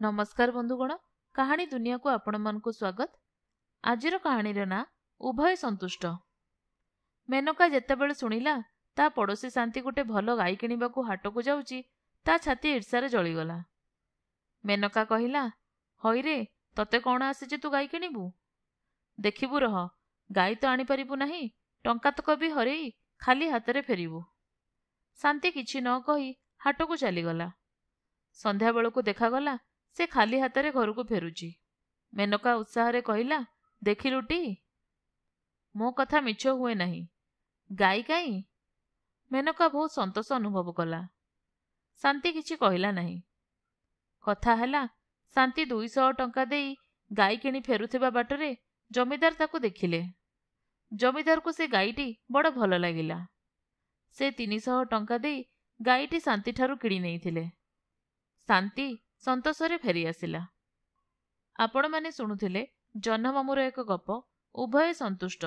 नमस्कार बंधुगण, कहानी दुनिया को आपण मानकु स्वागत। आजिर कहानीर ना उभय संतुष्ट। मेनका जेतेबेले शुणिला ता पड़ोसी शांति गोटे भल गाई किणिबाकु हाटकु जाउची, ता छाती ईर्षारे जलिगला। मेनका कहिला, हईरे तते कौन आसीचे तू गाई किणिबु? देखिबु रह, गाई तो आनी परिबु नाही, टंकातक भी हरेई खाली हातरे फेरिबु। शांति किछि न कही हाटकु चलीगला। संध्या बेलकु देखागला से खाली हातरे घरकु फेरुची। मेनका उत्साह कहिला, देखिलुटी मो कथा मिछ हुए नहीं, गाई काई? मेनका बहुत संतोष अनुभव कला। शांति किछि कहिला नहीं। कथा हैला, शांति 200 टंका देई गाई किणी फेरुथिबा बाटरे जमीदार ताकु देखिले। जमीदार को से गाईटी बड़ भल लागिला। से 300 टंका देई गाईटी शांति ठारू किणी नेइथिले। शांति संतोषरे फेरी आसिला। आपण माने शुणुथिले जह्न मामुर एक गप उभय संतुष्ट।